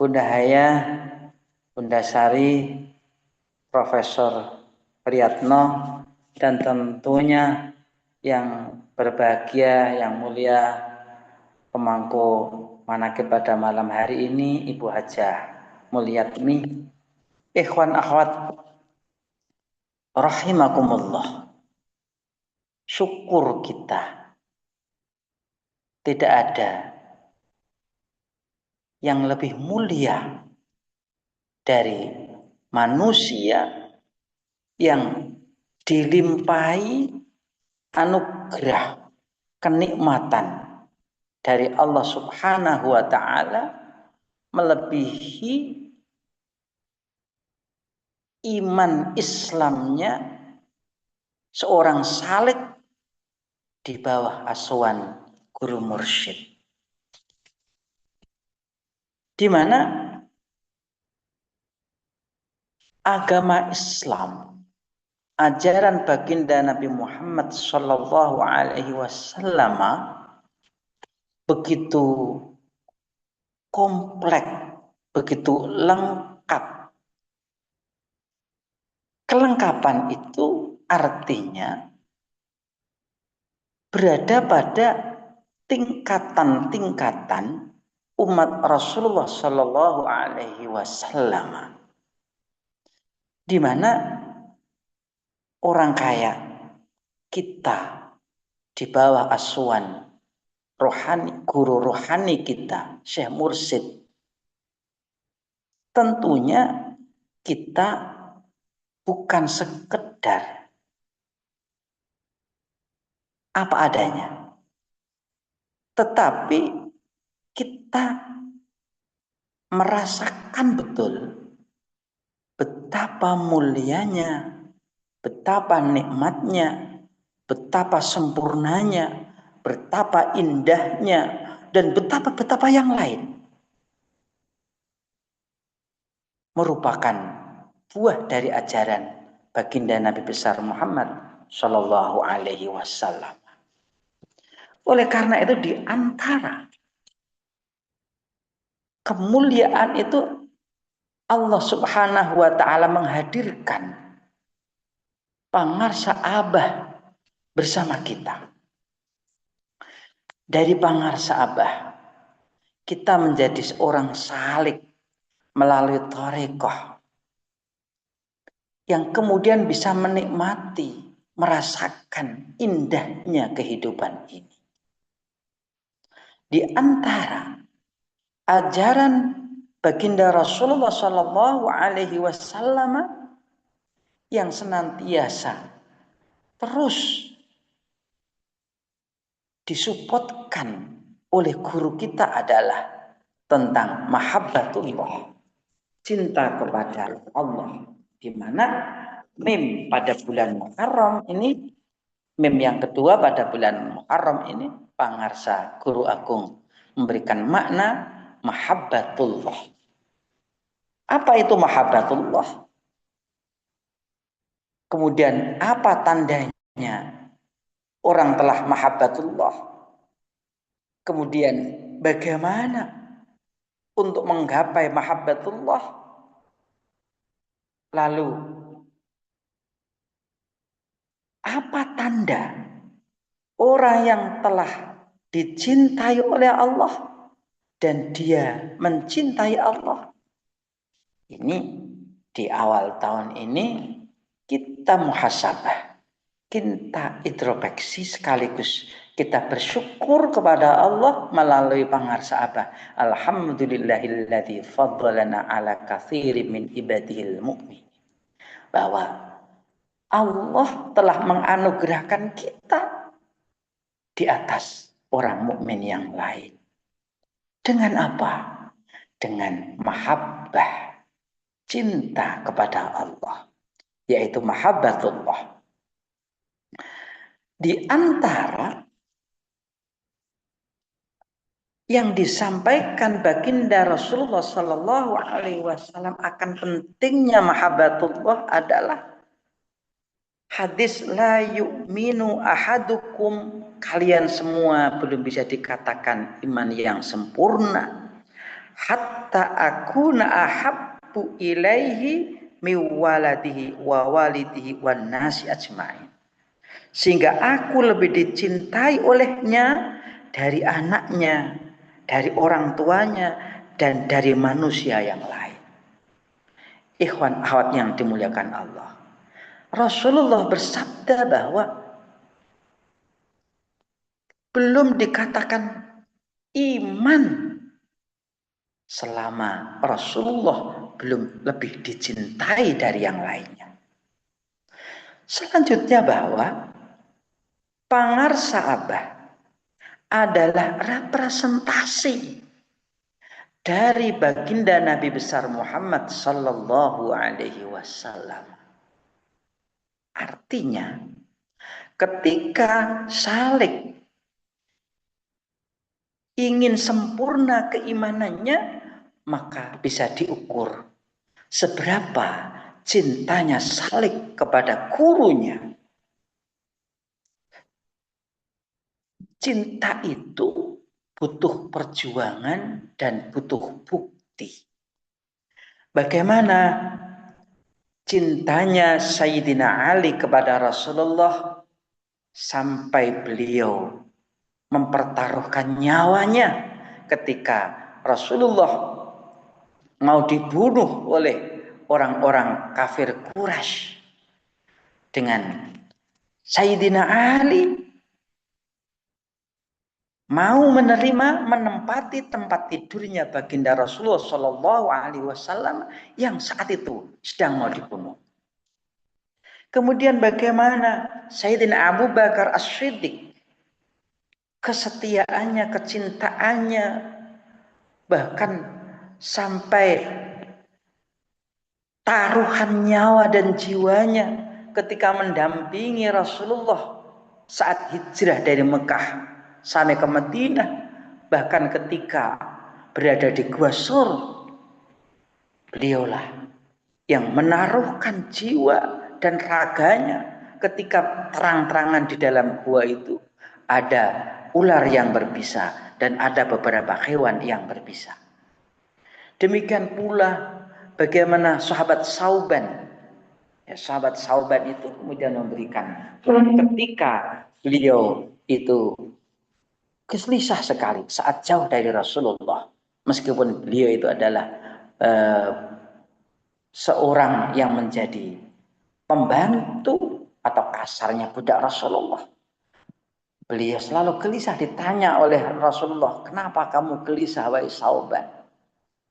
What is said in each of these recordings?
Bunda Haya, Bunda Sari, Profesor Priyatno, dan tentunya yang berbahagia, yang mulia, pemangku manaqib pada malam hari ini, Ibu Hajah Mulyatmi. Ikhwan akhwat rahimakumullah. Syukur kita tidak ada yang lebih mulia dari manusia yang dilimpahi anugerah kenikmatan dari Allah Subhanahu wa taala melebihi iman Islamnya seorang salik di bawah asuhan guru mursyid, di mana agama Islam, ajaran baginda Nabi Muhammad Shallallahu Alaihi Wasallam begitu kompleks, begitu lengkap. Kelengkapan itu artinya berada pada tingkatan-tingkatan umat Rasulullah Shallallahu Alaihi Wasallam, di mana orang kaya kita di bawah asuhan rohani, guru rohani kita, Syekh Mursyid, tentunya kita bukan sekedar apa adanya, tetapi kita merasakan betul betapa mulianya, betapa nikmatnya, betapa sempurnanya, betapa indahnya, dan betapa yang lain merupakan buah dari ajaran baginda Nabi besar Muhammad Shallallahu Alaihi Wasallam. Oleh karena itu, di antara kemuliaan itu Allah Subhanahu wa taala menghadirkan pangarsa Abah bersama kita. Dari pangarsa Abah kita menjadi seorang salik melalui thariqah yang kemudian bisa menikmati, merasakan indahnya kehidupan ini. Di antara ajaran baginda Rasulullah Shallallahu Alaihi Wasallam yang senantiasa terus disupportkan oleh guru kita adalah tentang mahabbatullah, cinta kepada Allah, di mana mim pada bulan Muharram ini, mim yang kedua pada bulan Muharram ini, pangarsa guru agung memberikan makna mahabbatullah. Apa itu mahabbatullah? Kemudian apa tandanya orang telah mahabbatullah? Kemudian bagaimana untuk menggapai mahabbatullah? Lalu apa tanda orang yang telah dicintai oleh Allah dan dia mencintai Allah? Ini di awal tahun ini kita muhasabah, kita introspeksi, sekaligus kita bersyukur kepada Allah melalui pangarsa Abah. Alhamdulillahilladzi faddalana ala katsirin min ibadihil mu'min. Bahwa Allah telah menganugerahkan kita di atas orang mukmin yang lain. Dengan apa? Dengan mahabbah, cinta kepada Allah, yaitu mahabbatullah. Di antara yang disampaikan baginda Rasulullah Sallallahu Alaihi Wasallam akan pentingnya mahabbatullah adalah hadis la yu'minu ahadukum, kalian semua belum bisa dikatakan iman yang sempurna hatta akuna ahabbu ilaihi miwaladihi wa walidihi wan nasi ajmain. Sehingga aku lebih dicintai olehnya dari anaknya, dari orang tuanya, dan dari manusia yang lain. Ikhwan akhwat yang dimuliakan Allah. Rasulullah bersabda bahwa belum dikatakan iman selama Rasulullah belum lebih dicintai dari yang lainnya. Selanjutnya bahwa pangarsa Abah adalah representasi dari baginda Nabi besar Muhammad sallallahu alaihi wasallam. Artinya, ketika Salik ingin sempurna keimanannya, maka bisa diukur seberapa cintanya Salik kepada gurunya. Cinta itu butuh perjuangan dan butuh bukti. Bagaimana cintanya Sayyidina Ali kepada Rasulullah sampai beliau mempertaruhkan nyawanya ketika Rasulullah mau dibunuh oleh orang-orang kafir Quraisy. Dengan Sayyidina Ali mau menerima menempati tempat tidurnya baginda Rasulullah Shallallahu Alaihi Wasallam yang saat itu sedang mau dibunuh. Kemudian bagaimana Sayyidina Abu Bakar As-Siddiq, kesetiaannya, kecintaannya, bahkan sampai taruhan nyawa dan jiwanya ketika mendampingi Rasulullah saat hijrah dari Mekah sampai ke Madinah, bahkan ketika berada di Gua Sur, beliaulah yang menaruhkan jiwa dan raganya ketika terang-terangan di dalam gua itu ada ular yang berbisa dan ada beberapa hewan yang berbisa. Demikian pula bagaimana sahabat Sauban, ya, sahabat Sauban itu kemudian memberikan ketika beliau itu gelisah sekali saat jauh dari Rasulullah, meskipun beliau itu adalah seorang yang menjadi pembantu atau kasarnya budak Rasulullah. Beliau selalu gelisah, ditanya oleh Rasulullah, kenapa kamu gelisah wahai Sauban?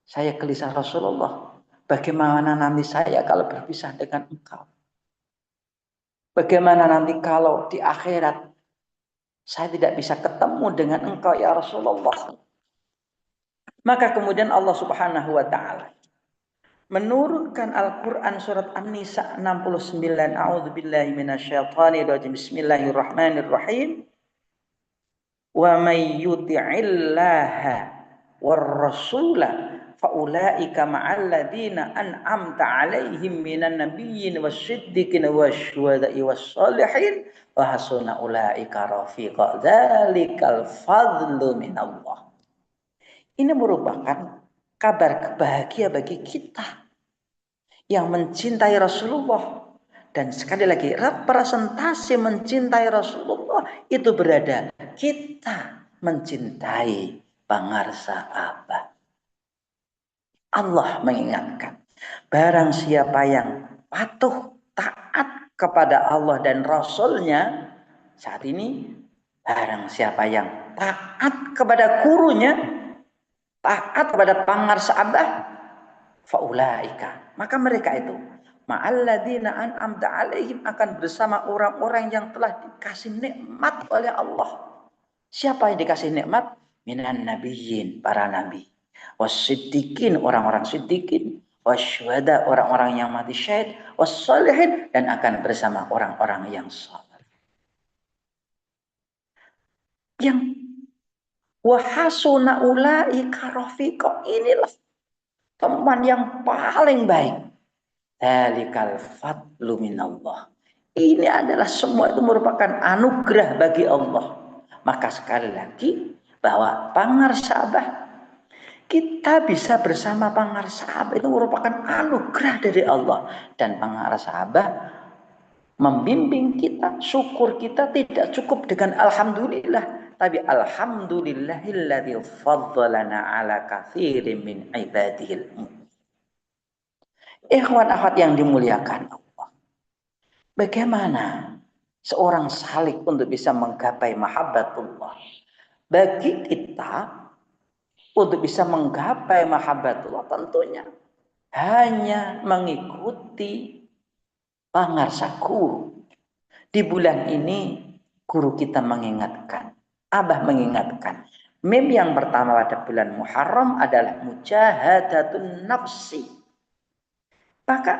Saya gelisah Rasulullah, bagaimana nanti saya kalau berpisah dengan engkau? Bagaimana nanti kalau di akhirat saya tidak bisa ketemu dengan engkau ya Rasulullah? Maka kemudian Allah Subhanahu wa taala menurunkan Al-Qur'an surat An-Nisa 69. A'udzubillahi minasyaitonirrajim. Bismillahirrahmanirrahim. Wa may yuti'illaha war rasula faulaika ma'al ladzina an'amta 'alaihim minan nabiyyin wasyiddiqin wasyuhada'i wassalihin wa hasuna ulaika rafiqa. Dzalikal fadlu minallah. Ini merupakan kabar bahagia bagi kita yang mencintai Rasulullah. Dan sekali lagi, representasi mencintai Rasulullah itu berada kita mencintai pangarsa Abah. Allah mengingatkan, barang siapa yang patuh taat kepada Allah dan Rasulnya, saat ini barang siapa yang taat kepada gurunya, taat kepada pangarsa Abah, faulaika, maka mereka itu ma'alladzina an'amta 'alaihim, akan bersama orang-orang yang telah dikasih nikmat oleh Allah. Siapa yang dikasih nikmat? Minan nabiyyin, para nabi, wasiddiqin, orang-orang siddiqin, wasyuhada, orang-orang yang mati syahid, wassalihin, dan akan bersama orang-orang yang saleh. Yang wahasuna ulaika rafiqa, inilah teman yang paling baik. Dzalikal fadlu minallah. Ini adalah semua itu merupakan anugerah bagi Allah. Maka sekali lagi bahwa pangarsa Abah, Kita bisa bersama pangarsaabah itu merupakan anugerah dari Allah. Dan pangarsaabah membimbing kita, syukur kita tidak cukup dengan alhamdulillah, tapi alhamdulillahilladzi faddalana ala katsirin min ibadihil mu'minin. Ikhwan akhwat yang dimuliakan Allah. Bagaimana seorang salik untuk bisa menggapai mahabbatullah? Bagi kita untuk bisa menggapai mahabbatullah tentunya hanya mengikuti pangarsa guru. Di bulan ini guru kita mengingatkan, Abah mengingatkan, mim yang pertama pada bulan Muharram adalah mujahadatun nafsi. Maka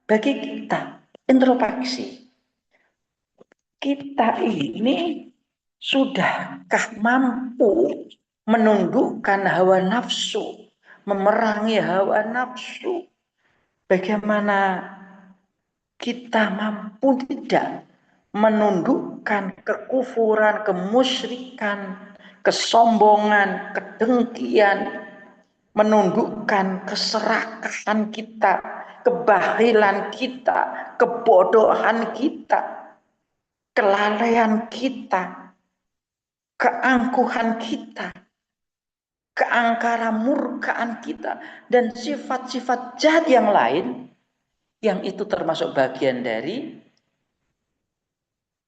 bagi kita introspeksi, kita ini sudahkah mampu menundukkan hawa nafsu, memerangi hawa nafsu? Bagaimana kita mampu tidak menundukkan kekufuran, kemusyrikan, kesombongan, kedengkian, menundukkan keserakahan kita, kebahilan kita, kebodohan kita, kelalaian kita, keangkuhan kita, keangkara murkaan kita, dan sifat-sifat jahat yang lain, yang itu termasuk bagian dari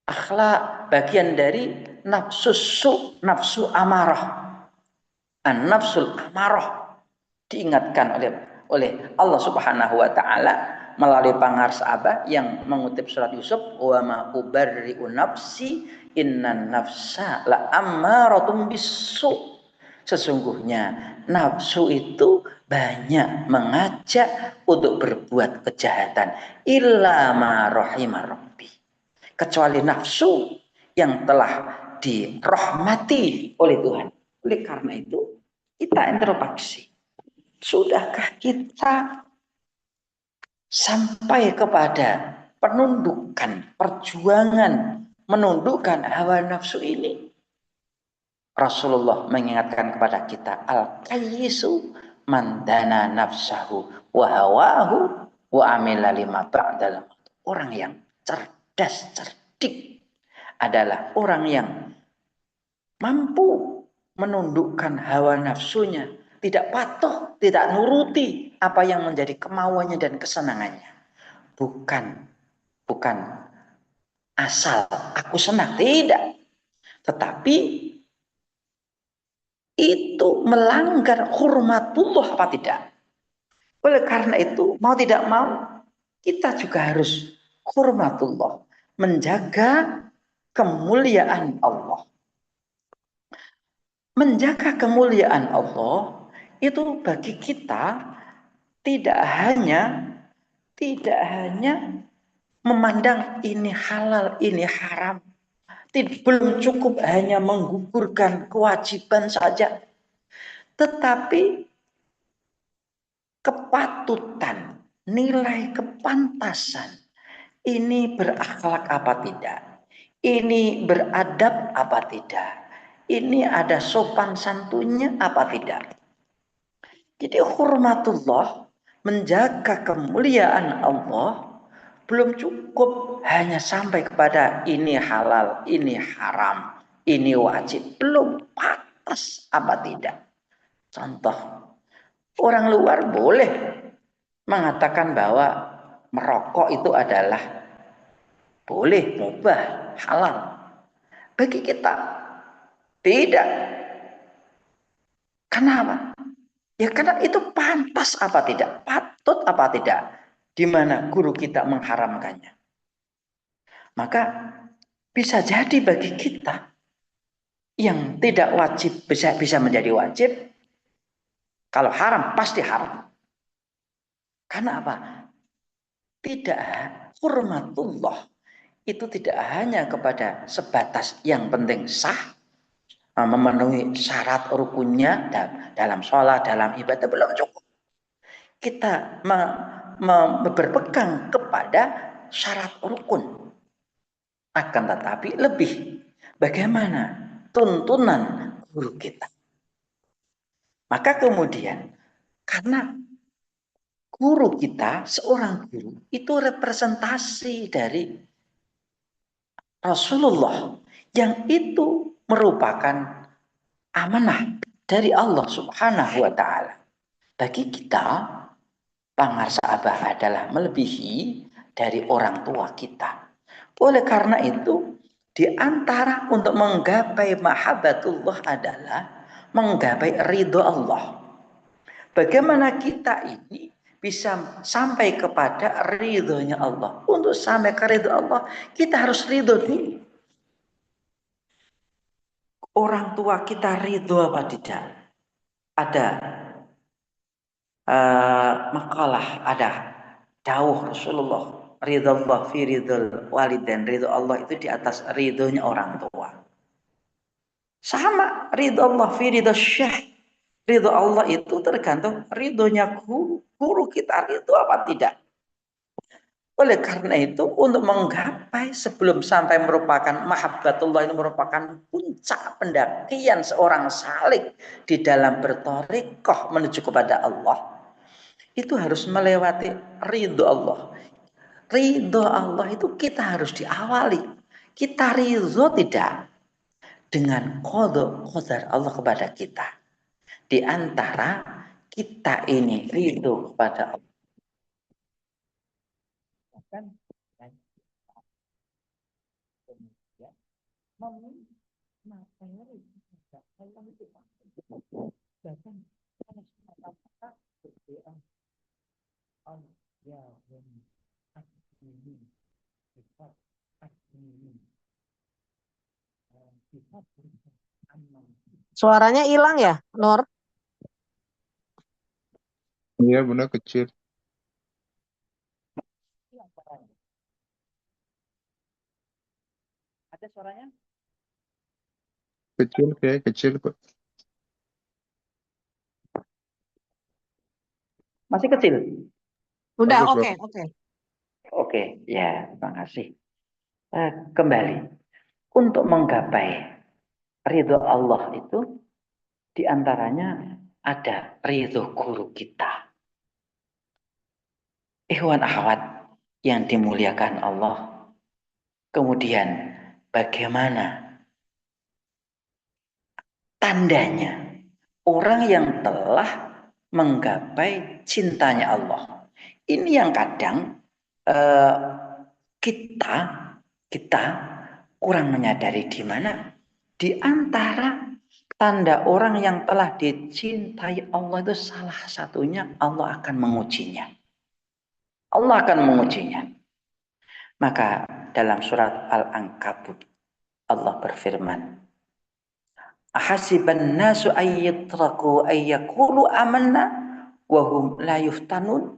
akhlak, bagian dari nafsu nafsu amarah. An-nafsul amarah diingatkan oleh Allah Subhanahu wa taala melalui pangarsaabah yang mengutip surat Yusuf, wa ma ubarri'u nafsi innan nafsa la ammaratum bisu. Sesungguhnya nafsu itu banyak mengajak untuk berbuat kejahatan, illa ma rahima rabbi, kecuali nafsu yang telah dirahmati oleh Tuhan. Oleh karena itu kita introspeksi, sudahkah kita sampai kepada penundukan, perjuangan menundukkan hawa nafsu ini? Rasulullah mengingatkan kepada kita, al-qayyisu man dana nafsahu wa hawahu wa amila lima ba'dal. Orang yang cerdas, cerdik adalah orang yang mampu menundukkan hawa nafsunya, tidak patuh, tidak nuruti apa yang menjadi kemauannya dan kesenangannya. Bukan asal aku senang, tidak. Tetapi itu melanggar hurmatullah apa tidak? Oleh karena itu, mau tidak mau, kita juga harus hurmatullah, menjaga kemuliaan Allah. Menjaga kemuliaan Allah itu bagi kita tidak hanya memandang ini halal, ini haram. Belum cukup hanya menggugurkan kewajiban saja, tetapi kepatutan, nilai kepantasan, ini berakhlak apa tidak, ini beradab apa tidak, ini ada sopan santunnya apa tidak. Jadi hurmatullah, menjaga kemuliaan Allah, belum cukup hanya sampai kepada ini halal, ini haram, ini wajib. Belum pantas apa tidak. Contoh, orang luar boleh mengatakan bahwa merokok itu adalah boleh, mubah, halal. Bagi kita tidak. Kenapa? Ya karena itu pantas apa tidak, patut apa tidak, di mana guru kita mengharamkannya. Maka bisa jadi bagi kita yang tidak wajib bisa menjadi wajib. Kalau haram pasti haram. Karena apa? Tidak, hurmatullah itu tidak hanya kepada sebatas yang penting sah, memenuhi syarat rukunnya dalam sholat, dalam ibadah, belum cukup. Kita berpegang kepada syarat rukun. Akan tetapi lebih, bagaimana tuntunan guru kita. Maka kemudian karena guru kita, seorang guru itu representasi dari Rasulullah yang itu merupakan amanah dari Allah Subhanahu wa taala. Bagi kita, pangarsaabah adalah melebihi dari orang tua kita. Oleh karena itu, di antara untuk menggapai mahabbatullah adalah menggapai ridho Allah. Bagaimana kita ini bisa sampai kepada ridhonya Allah? Untuk sampai ke ridho Allah, kita harus ridho dulu. Orang tua kita ridho apa tidak? Ada makalah, ada dawuh Rasulullah, ridho Allah fi ridho walidain, ridho Allah itu di atas ridhonya orang tua. Sama ridho Allah fi ridho syekh. Ridho Allah itu tergantung ridhonya guru kita ridho apa tidak. Oleh karena itu, untuk menggapai sebelum sampai merupakan mahabbatullah ini merupakan puncak pendakian seorang salik di dalam berthariqah menuju kepada Allah, itu harus melewati ridho Allah. Ridho Allah itu kita harus diawali. Kita ridho tidak dengan qadar Allah kepada kita. Di antara kita ini ridho kepada Allah. Bahkan Suaranya hilang ya, Nur? Iya, benar kecil. ada suaranya? Kecil, kayak kecil kok. Masih kecil? Udah, Bagus, oke, bagus. oke. Oke, ya, terima kasih. Kembali, untuk menggapai ridho Allah itu diantaranya ada ridho guru kita. Ikhwan akhwat yang dimuliakan Allah. Kemudian bagaimana tandanya orang yang telah menggapai cintanya Allah. Ini yang kadang kita kurang menyadari di mana di antara tanda orang yang telah dicintai Allah itu salah satunya Allah akan mengujinya. Allah akan mengujinya. Maka dalam surat Al-Ankabut Allah berfirman, ahasiban nasu ayyatraku ayyakulu amanna wa hum la yuftanun.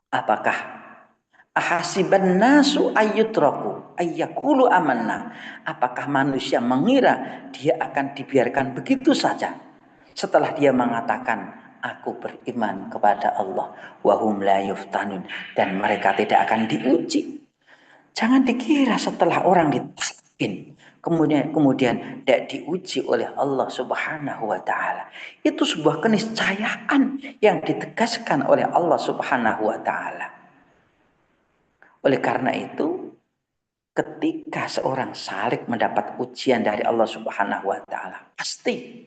Apakah ahasiban nasu ayyutraku ayyakulu amanna? Apakah manusia mengira dia akan dibiarkan begitu saja setelah dia mengatakan aku beriman kepada Allah wa hum la yuftanun, dan mereka tidak akan diuji. Jangan dikira setelah orang ditalkin kemudian tidak diuji oleh Allah Subhanahu wa taala. Itu sebuah keniscayaan yang ditegaskan oleh Allah Subhanahu wa taala. Oleh karena itu, ketika seorang salik mendapat ujian dari Allah Subhanahu wa taala, pasti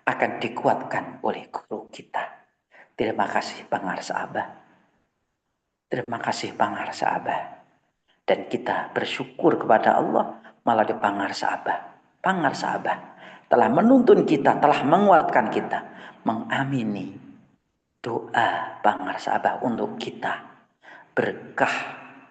akan dikuatkan oleh guru kita. Terima kasih pangarsaabah. Terima kasih pangarsaabah. Dan kita bersyukur kepada Allah malah dipangarsaabah. Pangarsaabah telah menuntun kita, telah menguatkan kita, mengamini doa pangarsaabah untuk kita. Berkah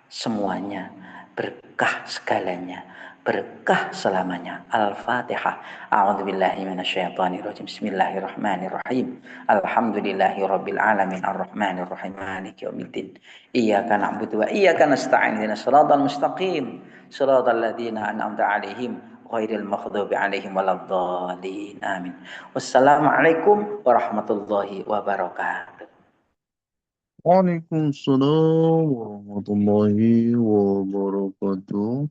semuanya, berkah segalanya, berkah selamanya. Al-Fatihah. A'udzubillahi minasyaitonirrajim. Bismillahirrahmanirrahim. Alhamdulillahirabbil alamin arrahmanir rahim maliki yaumiddin. Iyyaka na'budu wa iyyaka nasta'in. Ihdinas siratal mustaqim. Siratal ladzina an'amta 'alaihim ghairil maghdubi 'alaihim waladdallin. Amin. Wassalamualaikum warahmatullahi wabarakatuh. Waalaikumsalam warahmatullahi wabarakatuh.